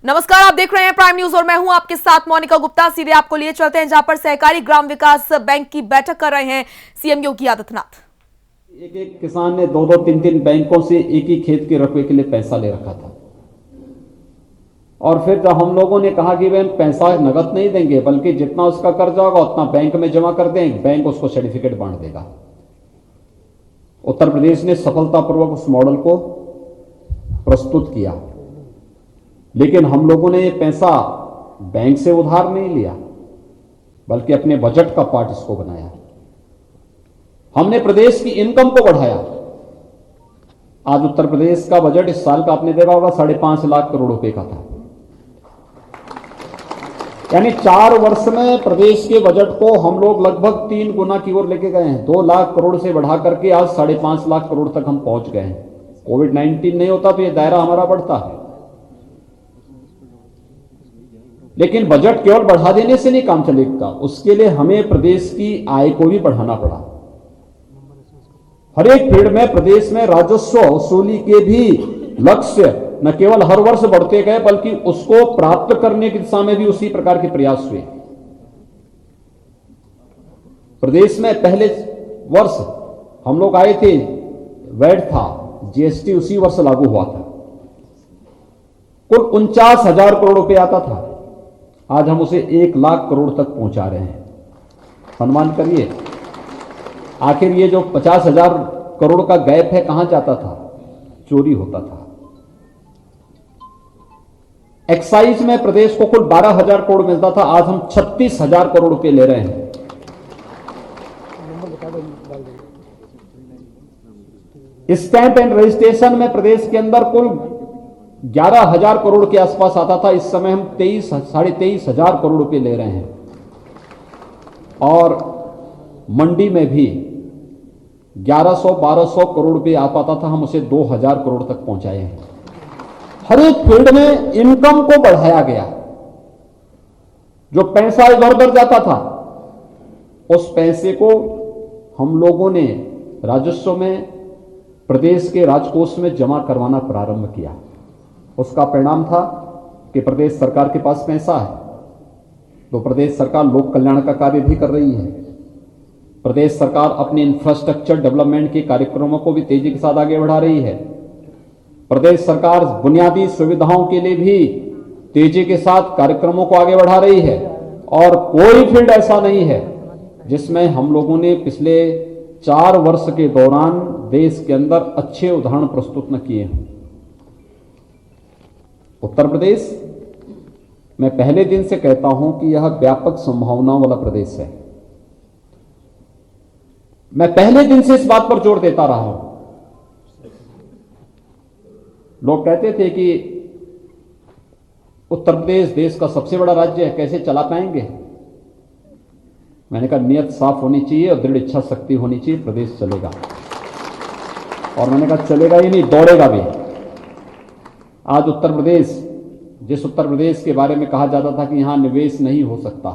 नमस्कार, आप देख रहे हैं प्राइम न्यूज और मैं हूं आपके साथ मोनिका गुप्ता। सीधे आपको लिए चलते हैं जहां पर सहकारी ग्राम विकास बैंक की बैठक कर रहे हैं सीएम योगी आदित्यनाथ। एक एक किसान ने दो दो तीन तीन बैंकों से एक ही खेत के रकबे के लिए पैसा ले रखा था। और फिर जब हम लोगों ने कहा कि वे पैसा नगद नहीं देंगे बल्कि जितना उसका कर्जा होगा उतना बैंक में जमा कर दें, बैंक उसको सर्टिफिकेट बांट देगा। उत्तर प्रदेश ने सफलतापूर्वक उस मॉडल को प्रस्तुत किया, लेकिन हम लोगों ने ये पैसा बैंक से उधार नहीं लिया बल्कि अपने बजट का पार्ट इसको बनाया। हमने प्रदेश की इनकम को बढ़ाया। आज उत्तर प्रदेश का बजट इस साल का आपने देखा होगा 5.5 लाख करोड़ रुपए का था। यानी 4 वर्ष में प्रदेश के बजट को हम लोग लगभग 3 गुना की ओर लेके गए हैं। 2 लाख करोड़ से बढ़ा करके आज 5.5 लाख करोड़ तक हम पहुंच गए हैं। कोविड-19 नहीं होता तो ये दायरा हमारा बढ़ता है, लेकिन बजट केवल बढ़ा देने से नहीं काम चलेगा। उसके लिए हमें प्रदेश की आय को भी बढ़ाना पड़ा। हर एक फील्ड में प्रदेश में राजस्व वसूली के भी लक्ष्य न केवल हर वर्ष बढ़ते गए बल्कि उसको प्राप्त करने की दिशा में भी उसी प्रकार के प्रयास हुए। प्रदेश में पहले वर्ष हम लोग आए थे, वैट था, जीएसटी उसी वर्ष लागू हुआ था। कुल 49,000 करोड़ रुपए आता था। आज हम उसे 1 लाख करोड़ तक पहुंचा रहे हैं। अनुमान करिए आखिर ये जो 50,000 करोड़ का गैप है कहां जाता था? चोरी होता था। एक्साइज में प्रदेश को कुल 12,000 करोड़ मिलता था, आज हम 36,000 करोड़ रुपए ले रहे हैं। स्टैंप एंड रजिस्ट्रेशन में प्रदेश के अंदर कुल 11,000 करोड़ के आसपास आता था, इस समय हम 23,500 करोड़ रुपए ले रहे हैं। और मंडी में भी 1100-1200 करोड़ रुपए आ पाता था, हम उसे 2,000 करोड़ तक पहुंचाए हैं। हर एक फील्ड में इनकम को बढ़ाया गया। जो पैसा इधर उधर जाता था उस पैसे को हम लोगों ने राजस्व में प्रदेश के राजकोष में जमा करवाना प्रारंभ किया। उसका परिणाम था कि प्रदेश सरकार के पास पैसा है तो प्रदेश सरकार लोक कल्याण का कार्य भी कर रही है। प्रदेश सरकार अपने इंफ्रास्ट्रक्चर डेवलपमेंट के कार्यक्रमों को भी तेजी के साथ आगे बढ़ा रही है। प्रदेश सरकार बुनियादी सुविधाओं के लिए भी तेजी के साथ कार्यक्रमों को आगे बढ़ा रही है। और कोई फील्ड ऐसा नहीं है जिसमें हम लोगों ने पिछले 4 वर्ष के दौरान देश के अंदर अच्छे उदाहरण प्रस्तुत न किए हैं। उत्तर प्रदेश मैं पहले दिन से कहता हूं कि यह व्यापक संभावनाओं वाला प्रदेश है। मैं पहले दिन से इस बात पर जोर देता रहा हूं। लोग कहते थे कि उत्तर प्रदेश देश का सबसे बड़ा राज्य है, कैसे चला पाएंगे? मैंने कहा नियत साफ होनी चाहिए और दृढ़ इच्छा शक्ति होनी चाहिए, प्रदेश चलेगा। और मैंने कहा चलेगा ही नहीं, दौड़ेगा भी। आज उत्तर प्रदेश, जिस उत्तर प्रदेश के बारे में कहा जाता था कि यहां निवेश नहीं हो सकता,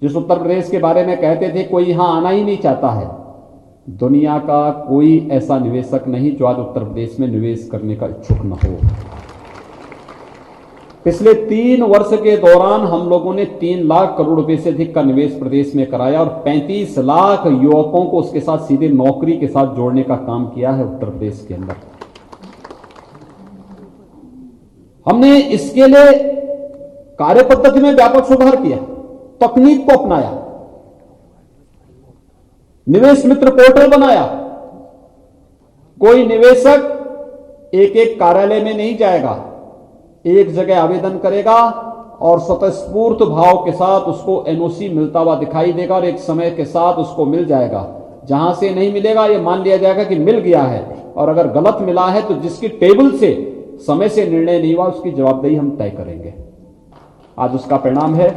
जिस उत्तर प्रदेश के बारे में कहते थे कोई यहां आना ही नहीं चाहता है, दुनिया का कोई ऐसा निवेशक नहीं जो आज उत्तर प्रदेश में निवेश करने का इच्छुक न हो। पिछले 3 वर्ष के दौरान हम लोगों ने 3 लाख करोड़ रुपए से अधिक का निवेश प्रदेश में कराया और 35 लाख युवकों को उसके साथ सीधे नौकरी के साथ जोड़ने का काम किया है उत्तर प्रदेश के अंदर। हमने इसके लिए कार्य पद्धति में व्यापक सुधार किया, तकनीक को अपनाया, निवेश मित्र पोर्टल बनाया। कोई निवेशक एक कार्यालय में नहीं जाएगा, एक जगह आवेदन करेगा और स्वतःस्फूर्त भाव के साथ उसको एनओसी मिलता हुआ दिखाई देगा और एक समय के साथ उसको मिल जाएगा। जहां से नहीं मिलेगा यह मान लिया जाएगा कि मिल गया है, और अगर गलत मिला है तो जिसकी टेबल से समय से निर्णय नहीं हुआ उसकी जवाबदेही हम तय करेंगे। आज उसका परिणाम है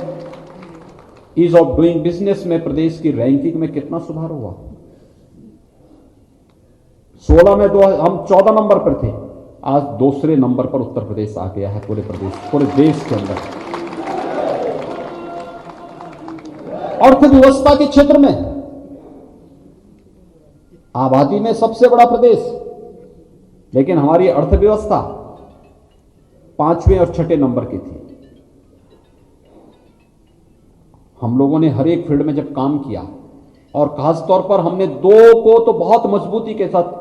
ईज ऑफ डूइंग बिजनेस में प्रदेश की रैंकिंग में कितना सुधार हुआ। 16 में हम 14 नंबर पर थे, आज दूसरे नंबर पर उत्तर प्रदेश आ गया है पूरे देश के अंदर। अर्थव्यवस्था के क्षेत्र में आबादी में सबसे बड़ा प्रदेश, लेकिन हमारी अर्थव्यवस्था 5वें और 6ठे नंबर की थी। हम लोगों ने हर एक फील्ड में जब काम किया और खासतौर पर हमने 2 को तो बहुत मजबूती के साथ